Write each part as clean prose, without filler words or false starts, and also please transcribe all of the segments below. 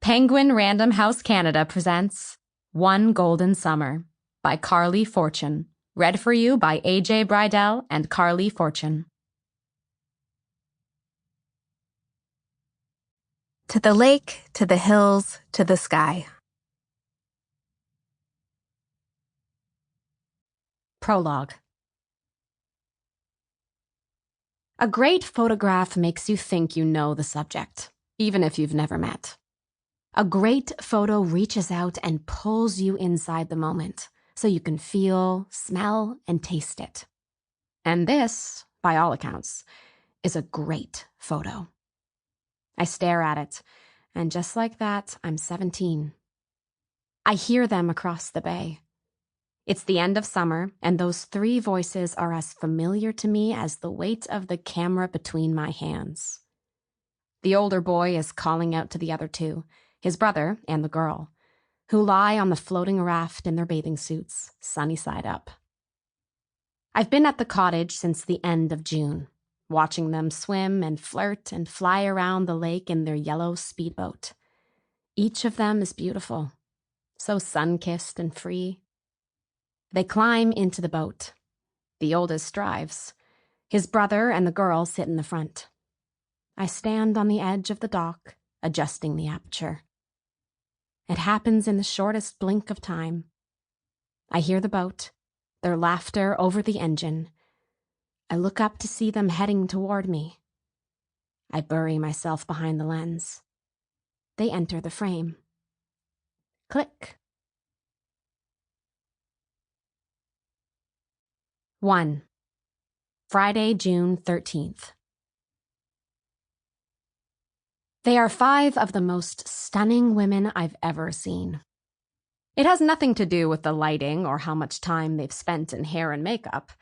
Penguin Random House Canada presents One Golden Summer by Carley Fortune. Read for you by AJ Bridel and Carley Fortune. To the lake, to the hills, to the sky. Prologue. A great photograph makes you think you know the subject, even if you've never met. A great photo reaches out and pulls you inside the moment, so you can feel, smell, and taste it. And this, by all accounts, is a great photo. I stare at it, and just like that, I'm 17. I hear them across the bay. It's the end of summer, and those three voices are as familiar to me as the weight of the camera between my hands. The older boy is calling out to the other two, his brother and the girl, who lie on the floating raft in their bathing suits, sunny side up. I've been at the cottage since the end of June, watching them swim and flirt and fly around the lake in their yellow speedboat. Each of them is beautiful, so sun-kissed and free. They climb into the boat. The oldest drives. His brother and the girl sit in the front. I stand on the edge of the dock, adjusting the aperture. It happens in the shortest blink of time. I hear the boat, their laughter over the engine. I look up to see them heading toward me. I bury myself behind the lens. They enter the frame. Click. 1. Friday, June 13th. They are 5 of the most stunning women I've ever seen. It has nothing to do with the lighting or how much time they've spent in hair and makeup.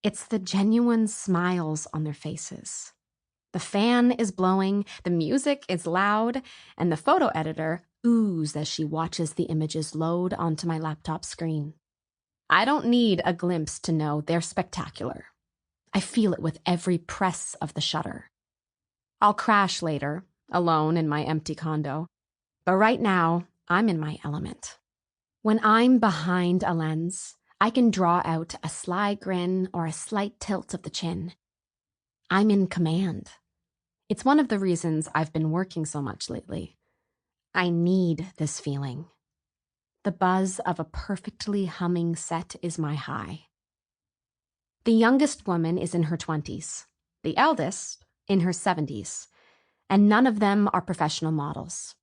It's the genuine smiles on their faces. The fan is blowing, the music is loud, and the photo editor oos as she watches the images load onto my laptop screen. I don't need a glimpse to know they're spectacular. I feel it with every press of the shutter. I'll crash later, alone in my empty condo, but right now, I'm in my element. When I'm behind a lens, I can draw out a sly grin or a slight tilt of the chin. I'm in command. It's one of the reasons I've been working so much lately. I need this feeling. The buzz of a perfectly humming set is my high. The youngest woman is in her 20s, the eldest in her 70s, and none of them are professional models.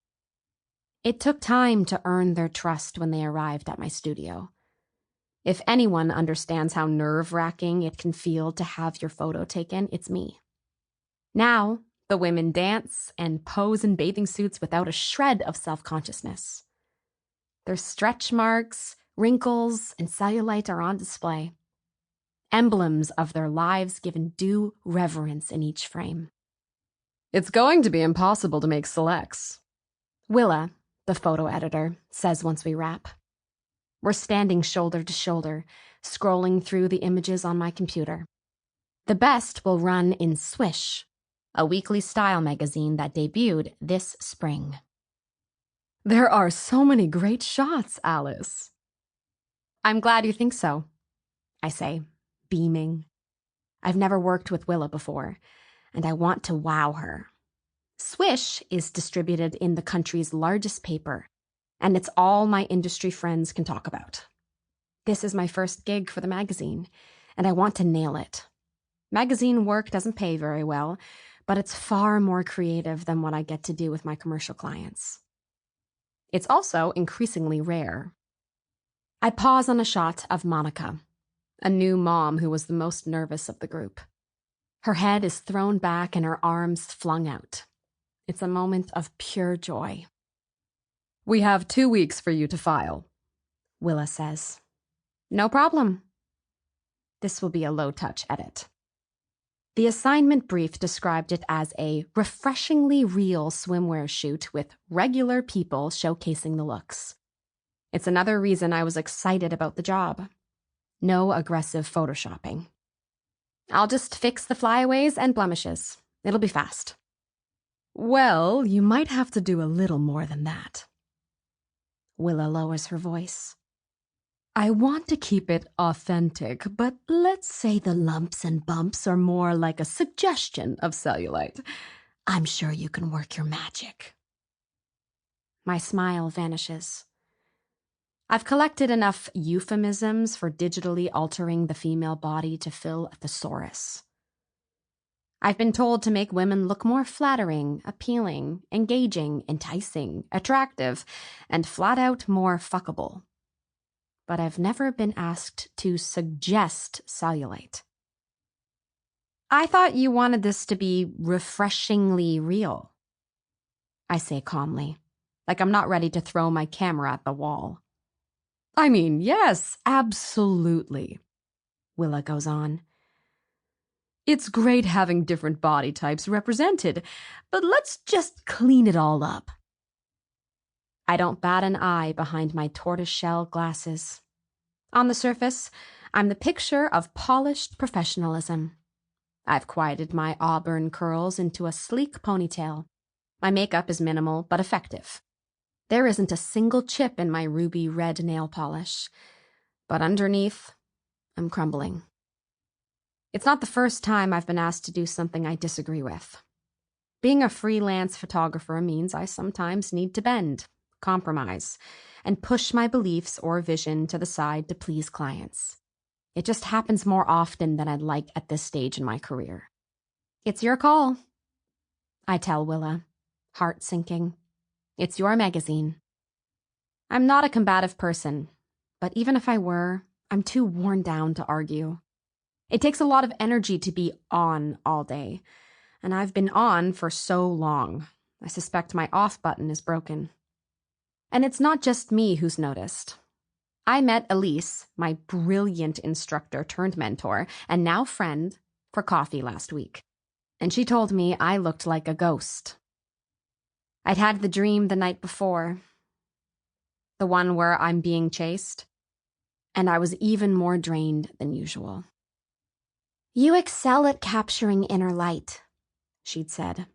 It took time to earn their trust when they arrived at my studio. If anyone understands how nerve-wracking it can feel to have your photo taken, it's me. Now, the women dance and pose in bathing suits without a shred of self-consciousness. Their stretch marks, wrinkles, and cellulite are on display. Emblems of their lives given due reverence in each frame. It's going to be impossible to make selects, Willa, the photo editor, says once we wrap. We're standing shoulder to shoulder, scrolling through the images on my computer. The best will run in Swish, a weekly style magazine that debuted this spring. There are so many great shots, Alice. I'm glad you think so, I say, beaming. I've never worked with Willa before, and I want to wow her. Swish is distributed in the country's largest paper, and it's all my industry friends can talk about. This is my first gig for the magazine, and I want to nail it. Magazine work doesn't pay very well, but it's far more creative than what I get to do with my commercial clients. It's also increasingly rare. I pause on a shot of Monica, a new mom who was the most nervous of the group. Her head is thrown back and her arms flung out. It's a moment of pure joy. We have 2 weeks for you to file, Willa says. No problem. This will be a low-touch edit. The assignment brief described it as a refreshingly real swimwear shoot with regular people showcasing the looks. It's another reason I was excited about the job. No aggressive photoshopping. I'll just fix the flyaways and blemishes. It'll be fast. Well, you might have to do a little more than that. Willa lowers her voice. I want to keep it authentic, but let's say the lumps and bumps are more like a suggestion of cellulite. I'm sure you can work your magic. My smile vanishes. I've collected enough euphemisms for digitally altering the female body to fill a thesaurus. I've been told to make women look more flattering, appealing, engaging, enticing, attractive, and flat out more fuckable. But I've never been asked to suggest cellulite. I thought you wanted this to be refreshingly real, I say calmly, like I'm not ready to throw my camera at the wall. I mean, yes, absolutely, Willa goes on. It's great having different body types represented, but let's just clean it all up. I don't bat an eye behind my tortoiseshell glasses. On the surface, I'm the picture of polished professionalism. I've quieted my auburn curls into a sleek ponytail. My makeup is minimal but effective. There isn't a single chip in my ruby red nail polish. But underneath, I'm crumbling. It's not the first time I've been asked to do something I disagree with. Being a freelance photographer means I sometimes need to bend, compromise, and push my beliefs or vision to the side to please clients. It just happens more often than I'd like at this stage in my career. It's your call, I tell Willa, heart sinking. It's your magazine. I'm not a combative person, but even if I were, I'm too worn down to argue. It takes a lot of energy to be on all day, and I've been on for so long. I suspect my off button is broken. And it's not just me who's noticed. I met Elise, my brilliant instructor turned mentor, and now friend, for coffee last week. And she told me I looked like a ghost. I'd had the dream the night before, the one where I'm being chased, and I was even more drained than usual. You excel at capturing inner light, she'd said,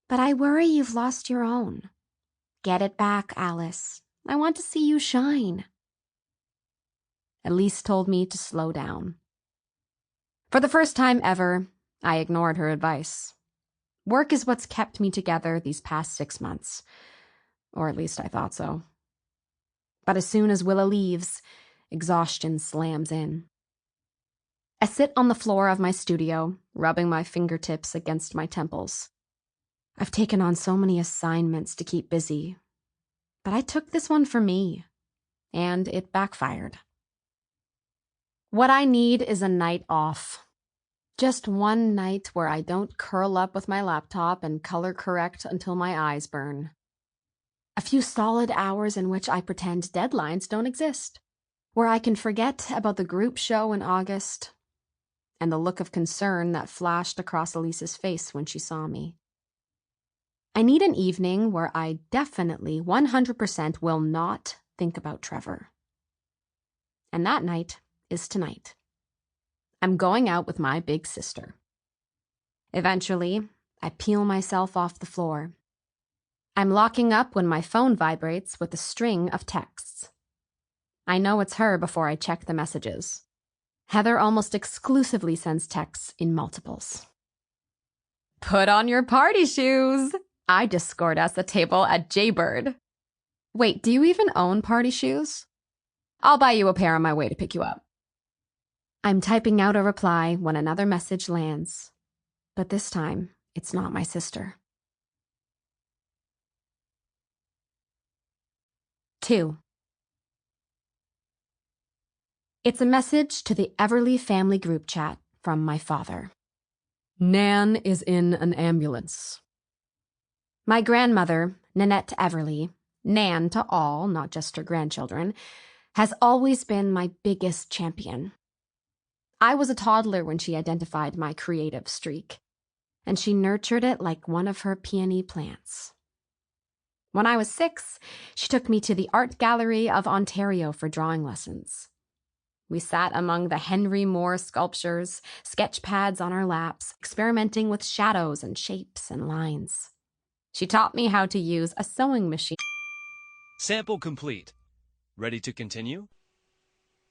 but I worry you've lost your own. Get it back, Alice. I want to see you shine. Elise told me to slow down. For the first time ever, I ignored her advice. Work is what's kept me together these past 6 months, or at least I thought so. But as soon as Willa leaves, exhaustion slams in. I sit on the floor of my studio, rubbing my fingertips against my temples. I've taken on so many assignments to keep busy, but I took this one for me, and it backfired. What I need is a night off. Just one night where I don't curl up with my laptop and color correct until my eyes burn. A few solid hours in which I pretend deadlines don't exist, where I can forget about the group show in August and the look of concern that flashed across Elise's face when she saw me. I need an evening where I definitely 100% will not think about Trevor. And that night is tonight. I'm going out with my big sister. Eventually, I peel myself off the floor. I'm locking up when my phone vibrates with a string of texts. I know it's her before I check the messages. Heather almost exclusively sends texts in multiples. Put on your party shoes. I just scored us a table at Jaybird. Wait, do you even own party shoes? I'll buy you a pair on my way to pick you up. I'm typing out a reply when another message lands, but this time it's not my sister. 2. It's a message to the Everly family group chat from my father. Nan is in an ambulance. My grandmother, Nanette Everly, Nan to all, not just her grandchildren, has always been my biggest champion. I was a toddler when she identified my creative streak, and she nurtured it like one of her peony plants. When I was 6, she took me to the Art Gallery of Ontario for drawing lessons. We sat among the Henry Moore sculptures, sketch pads on our laps, experimenting with shadows and shapes and lines. She taught me how to use a sewing machine. Sample complete. Ready to continue?